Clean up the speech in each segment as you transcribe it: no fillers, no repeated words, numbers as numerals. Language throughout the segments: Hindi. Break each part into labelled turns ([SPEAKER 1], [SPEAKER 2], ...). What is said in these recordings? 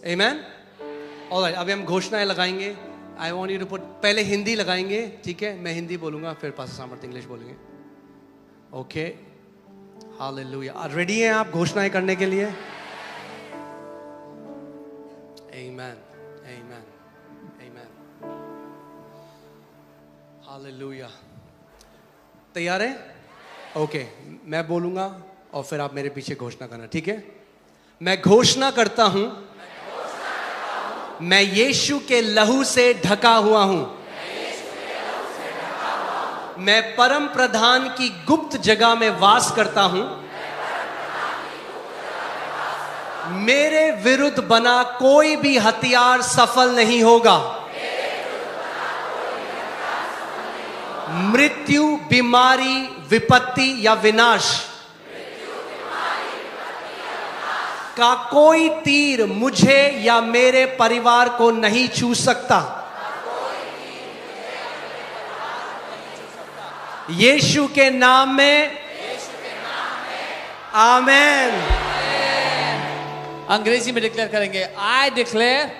[SPEAKER 1] Amen? ऑलराइट, अभी हम घोषणाएं लगाएंगे. I want you to put, पहले हिंदी लगाएंगे, ठीक है? मैं हिंदी बोलूंगा, फिर पास्टर सामर्थ इंग्लिश बोलेंगे. Okay, hallelujah. रेडी हैं आप घोषणाएं करने के लिए? आमेन, आमेन, आमेन. हालेलुया. तैयार हैं? ओके, मैं बोलूंगा और फिर आप मेरे पीछे घोषणा करना, ठीक है? मैं घोषणा करता हूं, मैं यीशु के लहू से ढका हुआ हूं. मैं परम प्रधान की गुप्त जगह में वास करता हूं. मेरे विरुद्ध बना कोई भी हथियार सफल नहीं होगा. मृत्यु, बीमारी, विपत्ति या विनाश का कोई तीर मुझे या मेरे परिवार को नहीं छू सकता. यीशु के नाम में आमेन.
[SPEAKER 2] अंग्रेजी में डिक्लेयर करेंगे. I declare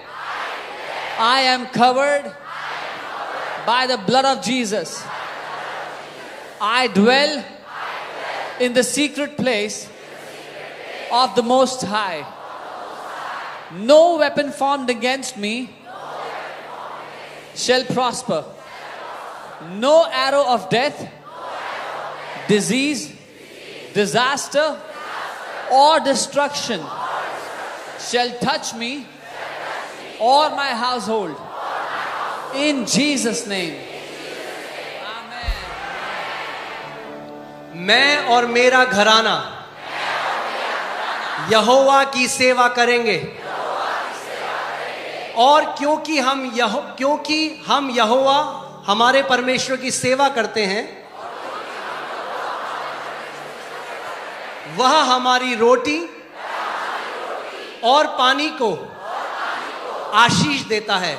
[SPEAKER 2] I am covered by the blood of Jesus. I dwell in the secret place of the Most High. No weapon formed against me shall prosper. No arrow of death, disease, disaster, or destruction shall touch me or my household. In Jesus' name.
[SPEAKER 1] मैं और मेरा घराना यहोवा की सेवा करेंगे. और क्योंकि हम यहोवा हमारे परमेश्वर की सेवा करते हैं, वह हमारी रोटी और पानी को आशीष देता है.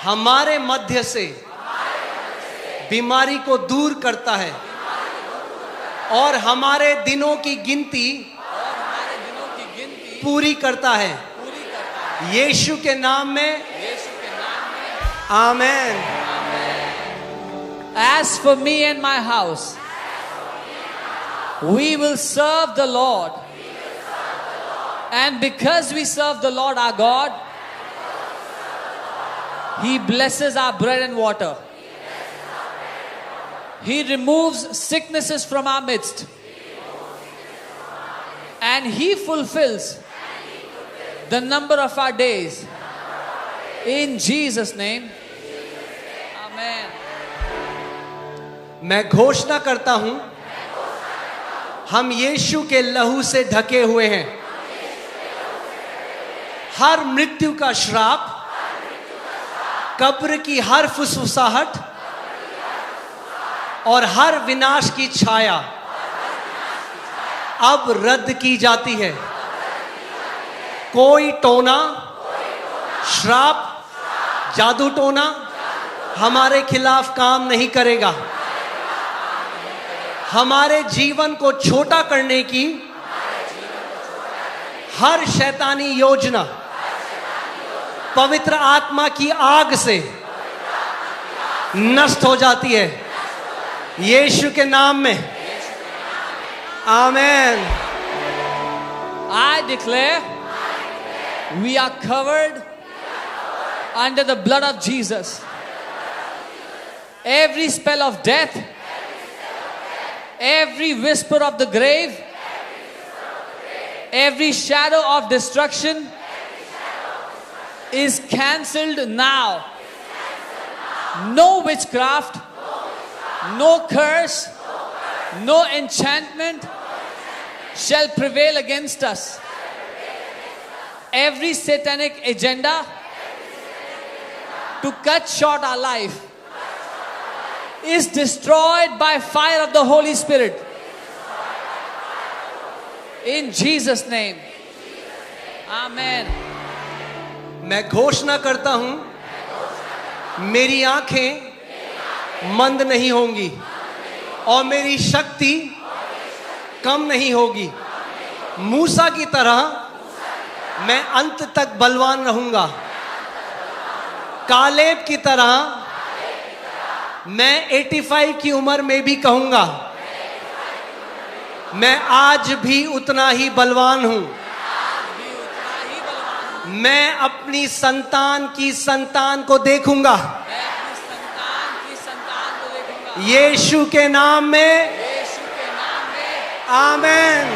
[SPEAKER 1] हमारे मध्य से बीमारी को दूर करता है और हमारे दिनों की गिनती पूरी करता है. यीशु के नाम में आमेन.
[SPEAKER 2] As for me and my house, we will serve the Lord. And because we serve the Lord our God, He blesses our bread and water. He removes sicknesses from our midst. And He fulfills the number of our days. In Jesus' name. Amen.
[SPEAKER 1] मैं घोषणा करता हूं, हम यीशु के लहू से ढके हुए हैं. हर मृत्यु का श्राप, कब्र की हर फुसफुसाहट और हर विनाश की छाया अब रद्द की जाती है. कोई टोना, श्राप, जादू टोना हमारे खिलाफ काम नहीं करेगा. हमारे जीवन को छोटा करने की हर शैतानी योजना पवित्र आत्मा की आग से नष्ट हो जाती है. यीशु के नाम में आमेन.
[SPEAKER 2] I declare we are covered under the blood of Jesus. Every spell of death, every whisper of the grave, every shadow of destruction is cancelled now. No witchcraft, no curse, no enchantment shall prevail against us. Every satanic agenda to cut short our life is destroyed by fire of the Holy Spirit. In Jesus' name. Amen.
[SPEAKER 1] मैं घोषणा करता हूं, मेरी आंखें मंद नहीं होंगी और मेरी शक्ति कम नहीं होगी. मूसा की तरह मैं अंत तक बलवान रहूंगा। कालेब की तरह मैं 85 की उम्र में भी कहूंगा, मैं आज भी उतना ही बलवान हूं। मैं अपनी संतान की संतान को देखूंगा। यीशु के नाम में आमेन।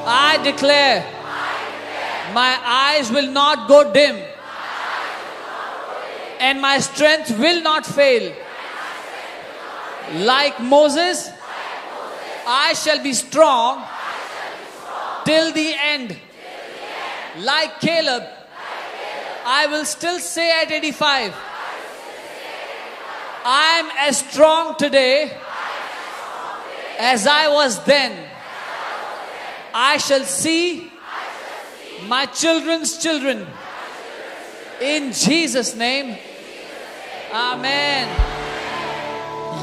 [SPEAKER 2] I declare, my eyes will not go dim, and my strength will not fail. Like Moses, I shall be strong till the end. Like Caleb, I will still say at 85, I am as strong today as I was then. I shall see my children's children. In Jesus' name, Amen.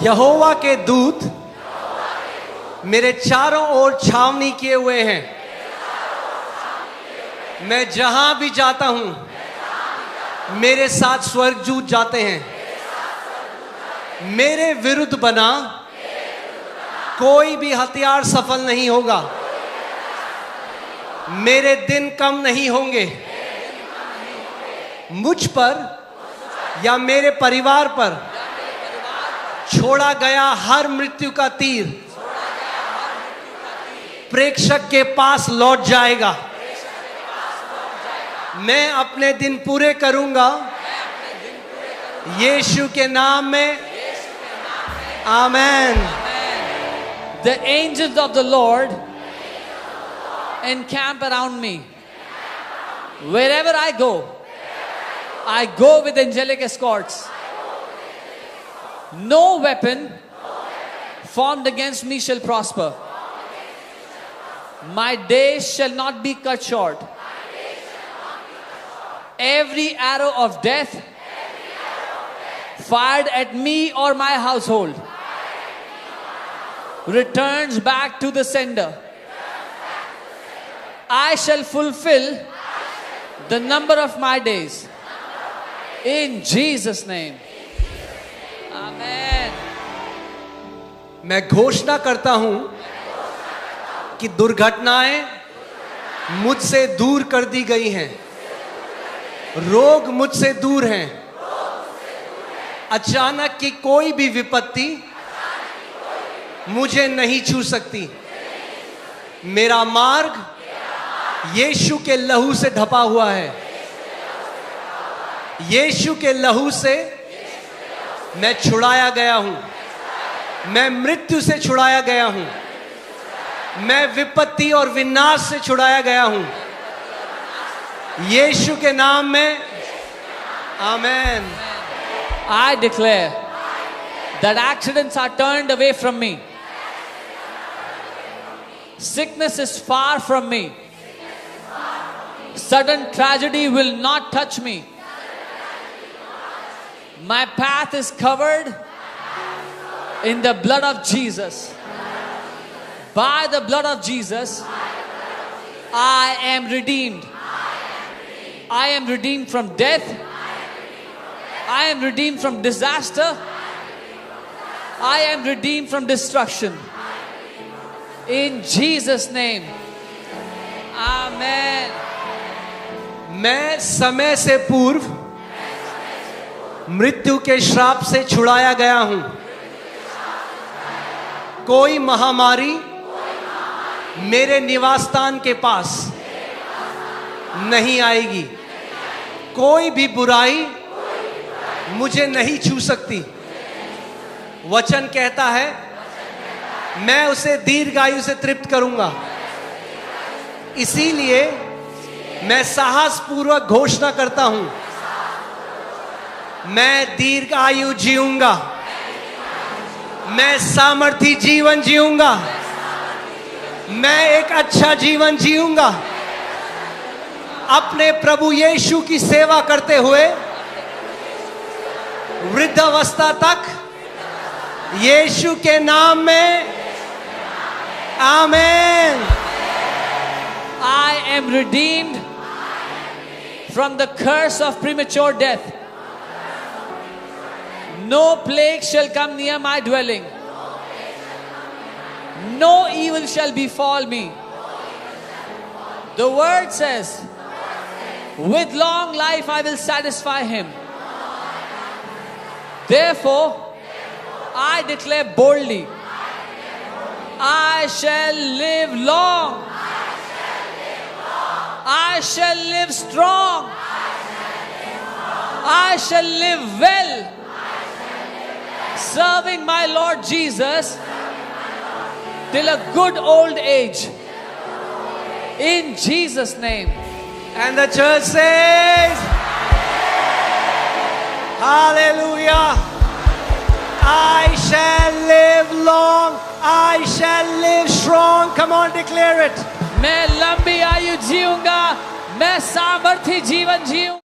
[SPEAKER 1] यहोवा के दूत मेरे चारों ओर छावनी किए हुए हैं। मैं जहां भी जाता हूं, मेरे साथ स्वर्गदूत जाते हैं। मेरे विरुद्ध बना कोई भी हथियार सफल नहीं होगा। मेरे दिन कम नहीं होंगे। मुझ पर या मेरे परिवार पर छोड़ा गया हर मृत्यु का तीर प्रेक्षक के पास लौट जाएगा। मैं अपने दिन पूरे करूंगा यीशु के नाम में आमेन।
[SPEAKER 2] The angels of the Lord encamp around me. Wherever I go with angelic escorts. No weapon formed against me shall prosper. My days shall not be cut short. Every arrow of death fired at me or my household returns back to the sender. I shall fulfill the number of my days. In Jesus' name. Amen.
[SPEAKER 1] मैं घोषणा करता हूं कि दुर्घटनाएं मुझसे दूर कर दी गई हैं। रोग मुझसे दूर हैं। अचानक की कोई भी विपत्ति मुझे नहीं छू सकती। मेरा मार्ग यीशु के लहू से ढपा हुआ है। यीशु के लहू से मैं छुड़ाया गया हूं। मैं मृत्यु से छुड़ाया गया हूं। मैं विपत्ति और विनाश से छुड़ाया गया हूं। यीशु के नाम में आमेन।
[SPEAKER 2] I declare that accidents are turned away from me. Sickness is far from me. Sudden tragedy will not touch me. My path is covered in the blood of Jesus. By the blood of Jesus, I am redeemed. I am redeemed from death. I am redeemed from disaster. I am redeemed from destruction. In Jesus' name. Amen.
[SPEAKER 1] मैं समय से पूर्व मृत्यु के श्राप से छुड़ाया गया हूं। कोई महामारी मेरे निवास स्थान के पास नहीं आएगी। कोई भी बुराई मुझे नहीं छू सकती। वचन कहता है मैं उसे दीर्घायु से तृप्त करूंगा। इसीलिए मैं साहस पूर्वक घोषणा करता हूं, मैं दीर्घायु जीऊंगा। मैं सामर्थी जीवन जीऊंगा। मैं एक अच्छा जीवन जीऊंगा। अपने प्रभु यीशु की सेवा करते हुए वृद्धावस्था तक यीशु के नाम में आमेन
[SPEAKER 2] I am redeemed from the curse of premature death. No plague shall come near my dwelling. No evil shall befall me. The word says, with long life I will satisfy him. Therefore, I declare boldly, I shall live long. I shall live strong. I shall live well, serving my Lord Jesus till a good old age. In Jesus' name.
[SPEAKER 1] And the church says, hallelujah. I shall live long. I shall live strong. Come on, declare it.
[SPEAKER 2] मैं लंबी आयु जीऊंगा, मैं सामर्थी जीवन जीऊंगा.